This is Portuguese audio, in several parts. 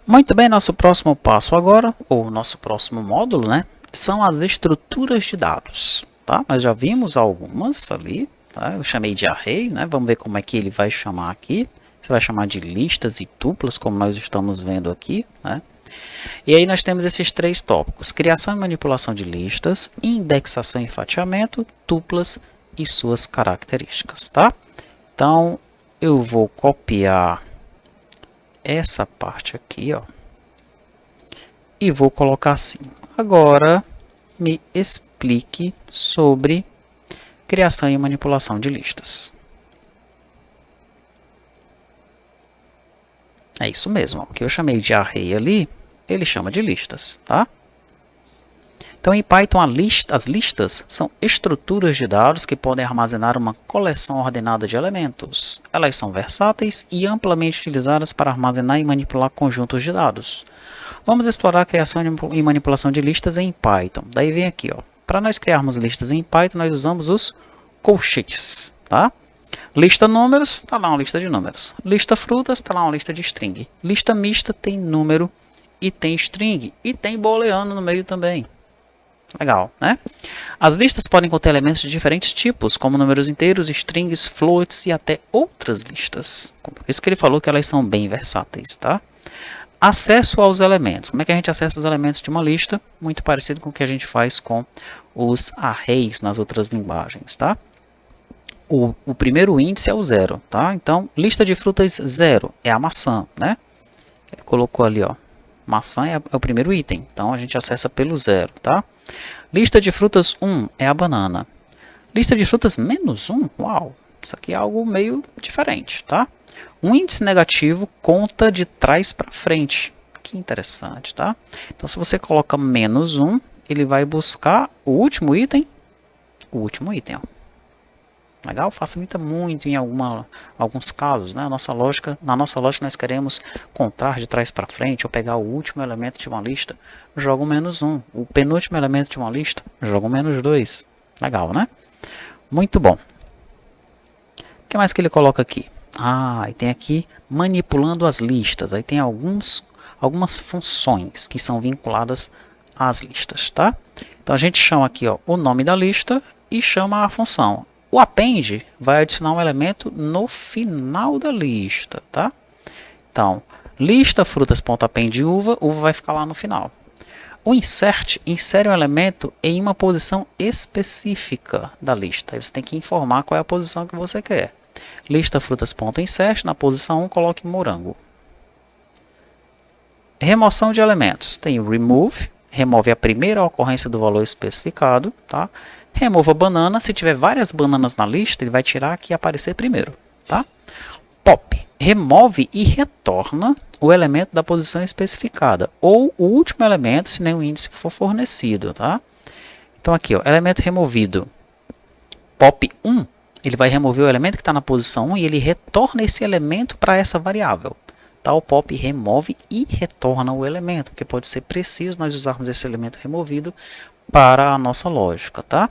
Muito bem, nosso próximo passo agora, ou nosso próximo módulo, né, são as estruturas de dados, tá? Nós já vimos algumas ali, tá? Eu chamei de array, né? Vamos ver como é que ele vai chamar aqui. Você vai chamar de listas e tuplas, como nós estamos vendo aqui, né? E aí nós temos esses três tópicos: criação e manipulação de listas, indexação e fatiamento, tuplas e suas características, tá? Então, eu vou copiar essa parte aqui, ó, e vou colocar assim. Agora, me explique sobre criação e manipulação de listas. É isso mesmo, o que eu chamei de array ali, ele chama de listas, tá? Então, em Python, as listas são estruturas de dados que podem armazenar uma coleção ordenada de elementos. Elas são versáteis e amplamente utilizadas para armazenar e manipular conjuntos de dados. Vamos explorar a criação e manipulação de listas em Python. Daí vem aqui, ó. Para nós criarmos listas em Python, nós usamos os colchetes, tá? Lista números, está lá uma lista de números. Lista frutas, está lá uma lista de string. Lista mista tem número e tem string e tem booleano no meio também. Legal, né? As listas podem conter elementos de diferentes tipos, como números inteiros, strings, floats e até outras listas. Por isso que ele falou que elas são bem versáteis, tá? Acesso aos elementos. Como é que a gente acessa os elementos de uma lista? Muito parecido com o que a gente faz com os arrays nas outras linguagens, tá? O primeiro índice é o 0, tá? Então, lista de frutas 0 é a maçã, né? Ele colocou ali, ó. Maçã é o primeiro item, então a gente acessa pelo 0, tá? Lista de frutas 1 é a banana. Lista de frutas menos 1, uau, isso aqui é algo meio diferente, tá? Um índice negativo conta de trás para frente. Que interessante, tá? Então, se você coloca menos 1, ele vai buscar o último item. O último item, ó. Legal? Facilita muito em alguns casos, né? Na nossa lógica nós queremos contar de trás para frente ou pegar o último elemento de uma lista, joga um menos 1. O penúltimo elemento de uma lista, joga um menos 2. Legal, né? Muito bom. O que mais que ele coloca aqui? E tem aqui manipulando as listas. Aí tem algumas funções que são vinculadas às listas, tá? Então a gente chama aqui, ó, o nome da lista e chama a função. O append vai adicionar um elemento no final da lista, tá? Então, lista frutas.append uva, uva vai ficar lá no final. O insert insere um elemento em uma posição específica da lista. Aí você tem que informar qual é a posição que você quer. Lista frutas.insert, na posição 1 coloque morango. Remoção de elementos. Tem o remove, remove a primeira ocorrência do valor especificado, tá? Remova banana, se tiver várias bananas na lista, ele vai tirar a que aparecer primeiro, tá? Pop, remove e retorna o elemento da posição especificada, ou o último elemento, se nenhum índice for fornecido, tá? Então aqui, ó, elemento removido, pop 1, ele vai remover o elemento que está na posição 1 e ele retorna esse elemento para essa variável. Tá? O pop remove e retorna o elemento, porque pode ser preciso nós usarmos esse elemento removido para a nossa lógica, tá?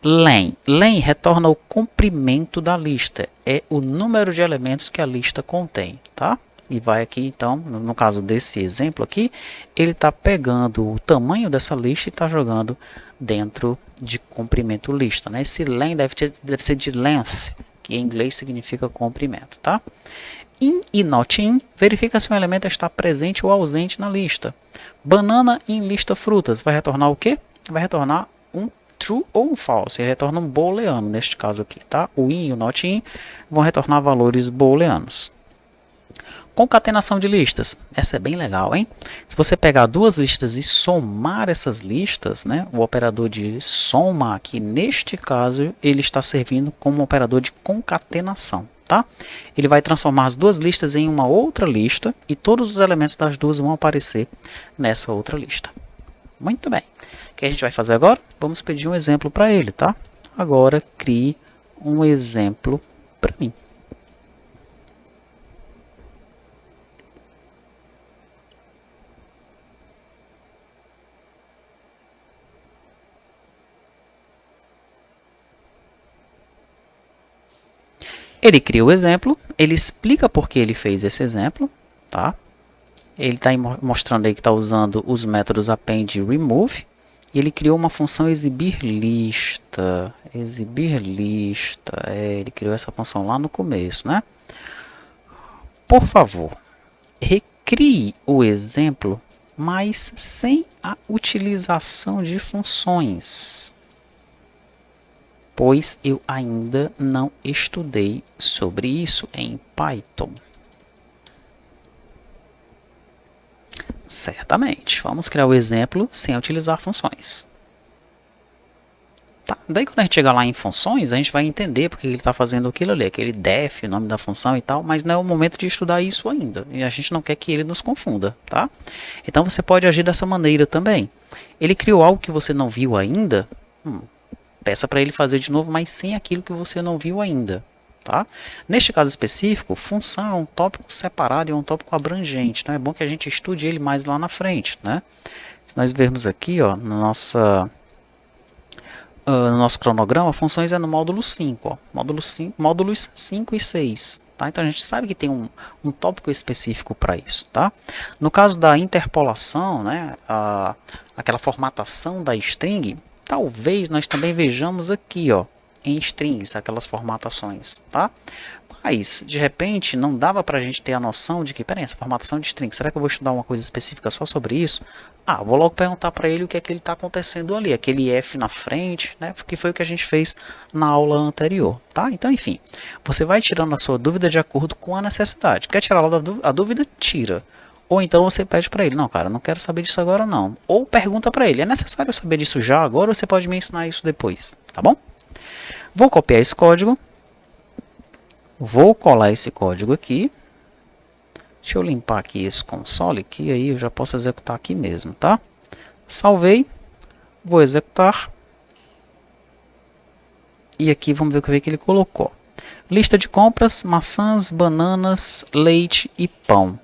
Len. Len retorna o comprimento da lista. É o número de elementos que a lista contém, tá? E vai aqui, então, no caso desse exemplo aqui, ele está pegando o tamanho dessa lista e está jogando dentro de comprimento lista, né? Esse len deve ser de length, que em inglês significa comprimento, tá? In e not in verifica se um elemento está presente ou ausente na lista. Banana em lista frutas vai retornar o quê? Vai retornar um true ou um false. Ele retorna um booleano neste caso aqui, tá? O in e o not in vão retornar valores booleanos. Concatenação de listas. Essa é bem legal, hein? Se você pegar duas listas e somar essas listas, né? O operador de soma aqui, neste caso, ele está servindo como um operador de concatenação, tá? Ele vai transformar as duas listas em uma outra lista e todos os elementos das duas vão aparecer nessa outra lista. Muito bem. O que a gente vai fazer agora? Vamos pedir um exemplo para ele, tá? Agora, crie um exemplo para mim. Ele cria o exemplo, ele explica por que ele fez esse exemplo, tá? Ele está mostrando aí que está usando os métodos append e remove. E ele criou uma função exibir lista. Exibir lista. Ele criou essa função lá no começo, né? Por favor, recrie o exemplo, mas sem a utilização de funções, pois eu ainda não estudei sobre isso em Python. Certamente, vamos criar o exemplo sem utilizar funções. Tá. Daí quando a gente chegar lá em funções, a gente vai entender porque ele está fazendo aquilo ali, aquele def, o nome da função e tal, mas não é o momento de estudar isso ainda, e a gente não quer que ele nos confunda, tá? Então você pode agir dessa maneira também. Ele criou algo que você não viu ainda, peça para ele fazer de novo, mas sem aquilo que você não viu ainda, tá? Neste caso específico, função é um tópico separado e é um tópico abrangente, então é bom que a gente estude ele mais lá na frente, né? Se nós vermos aqui, ó, no nosso cronograma, funções é no módulo 5, ó, módulos 5 e 6. Tá? Então a gente sabe que tem um tópico específico para isso. Tá? No caso da interpolação, né, aquela formatação da string, talvez nós também vejamos aqui, ó, em strings, aquelas formatações. Tá? Mas, de repente, não dava para a gente ter a noção de que, peraí, essa formatação de string, será que eu vou estudar uma coisa específica só sobre isso? Vou logo perguntar para ele o que é que ele está acontecendo ali, aquele F na frente, né? Que foi o que a gente fez na aula anterior, tá? Então, enfim, você vai tirando a sua dúvida de acordo com a necessidade. Quer tirar a dúvida? Tira. Ou então você pede para ele, não, cara, não quero saber disso agora não. Ou pergunta para ele, é necessário saber disso já agora ou você pode me ensinar isso depois, tá bom? Vou copiar esse código. Vou colar esse código aqui. Deixa eu limpar aqui esse console, que aí eu já posso executar aqui mesmo, tá? Salvei. Vou executar. E aqui vamos ver o que ele colocou. Lista de compras, maçãs, bananas, leite e pão.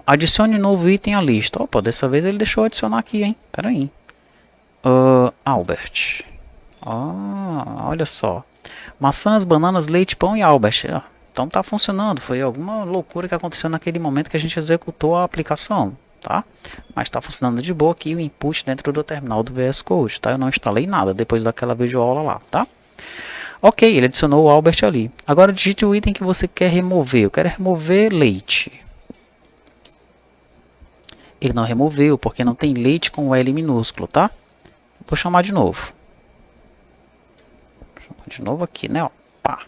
Adicione um novo item à lista. Opa, dessa vez ele deixou eu adicionar aqui, hein? Pera aí. Albert. Olha só. Maçãs, bananas, leite, pão e Albert. Então tá funcionando. Foi alguma loucura que aconteceu naquele momento que a gente executou a aplicação, tá? Mas está funcionando de boa aqui o input dentro do terminal do VS Code, tá? Eu não instalei nada depois daquela videoaula lá, tá? Ok, ele adicionou o Albert ali. Agora digite o item que você quer remover. Eu quero remover leite. Ele não removeu porque não tem leite com o L minúsculo, tá? Vou chamar de novo. De novo aqui, né? Ó, pá.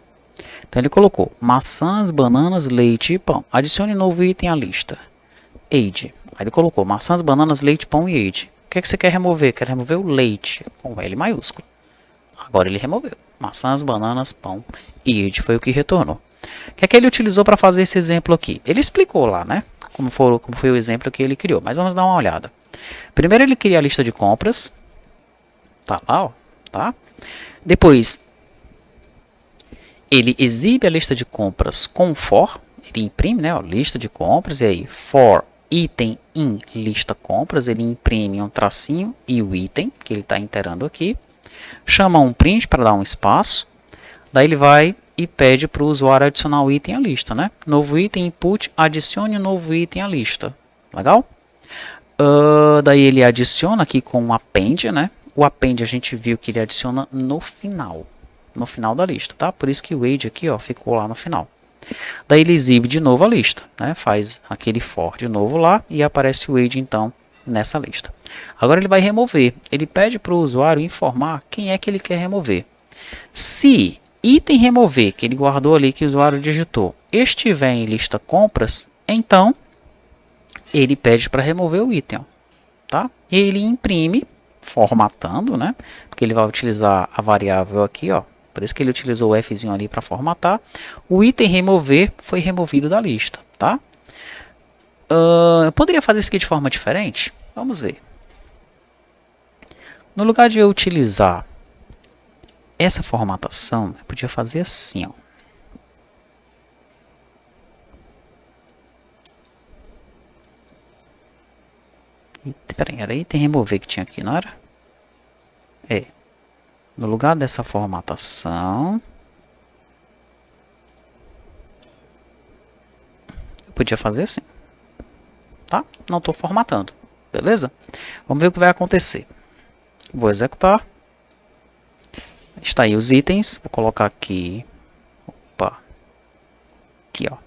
Então ele colocou maçãs, bananas, leite e pão. Adicione novo item à lista. Age. Aí ele colocou maçãs, bananas, leite, pão e age. O que é que você quer remover? Quer remover o leite com L maiúsculo. Agora ele removeu. Maçãs, bananas, pão e age foi o que retornou. O que é que ele utilizou para fazer esse exemplo aqui? Ele explicou lá, né? Como foi o exemplo que ele criou. Mas vamos dar uma olhada. Primeiro ele cria a lista de compras. Tá lá, ó. Tá? Depois ele exibe a lista de compras com for, ele imprime, né, ó, lista de compras, e aí for item in lista compras, ele imprime um tracinho e o item que ele está interando aqui, chama um print para dar um espaço, daí ele vai e pede para o usuário adicionar o item à lista, né? Novo item input, adicione um novo item à lista, legal? Daí ele adiciona aqui com um append, né? O append a gente viu que ele adiciona no final da lista, tá? Por isso que o age aqui, ó, ficou lá no final. Daí ele exibe de novo a lista, né? Faz aquele for de novo lá e aparece o age então nessa lista. Agora ele vai remover. Ele pede para o usuário informar quem é que ele quer remover. Se item remover que ele guardou ali que o usuário digitou estiver em lista compras, então ele pede para remover o item, tá? E ele imprime formatando, né? Porque ele vai utilizar a variável aqui, ó. Por isso que ele utilizou o Fzinho ali para formatar. O item remover foi removido da lista, tá? Eu poderia fazer isso aqui de forma diferente? Vamos ver. No lugar de eu utilizar essa formatação, eu podia fazer assim, ó. Peraí, era item remover que tinha aqui, não era? No lugar dessa formatação, eu podia fazer assim. tá? Não estou formatando, beleza? Vamos ver o que vai acontecer. Vou executar. Está aí os itens. Vou colocar aqui. Opa. Aqui, ó.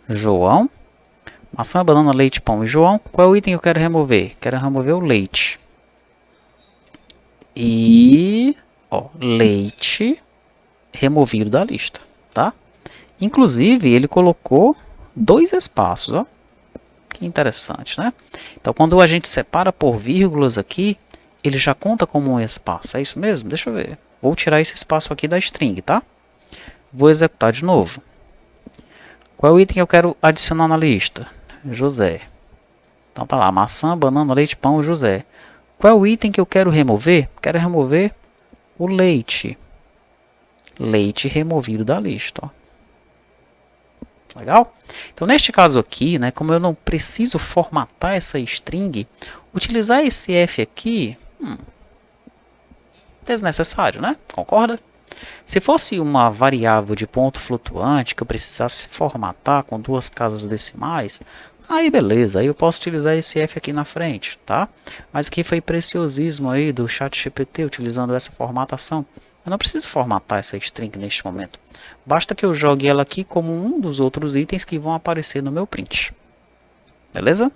João. Maçã, banana, leite, pão e João. Qual é o item que eu quero remover? Quero remover o leite. E, ó, leite removido da lista, tá? Inclusive, ele colocou 2 espaços, ó. Que interessante, né? Então, quando a gente separa por vírgulas aqui, ele já conta como um espaço. É isso mesmo? Deixa eu ver. Vou tirar esse espaço aqui da string, tá? Vou executar de novo. Qual é o item que eu quero adicionar na lista? José. Então tá lá, maçã, banana, leite, pão, José. Qual é o item que eu quero remover? Quero remover o leite. Leite removido da lista, ó. Legal? Então, neste caso aqui, né, como eu não preciso formatar essa string, utilizar esse f aqui, desnecessário, né? Concorda? Se fosse uma variável de ponto flutuante que eu precisasse formatar com 2 casas decimais, aí beleza, aí eu posso utilizar esse f aqui na frente, tá? Mas aqui foi preciosismo aí do ChatGPT utilizando essa formatação. Eu não preciso formatar essa string neste momento. Basta que eu jogue ela aqui como um dos outros itens que vão aparecer no meu print. Beleza?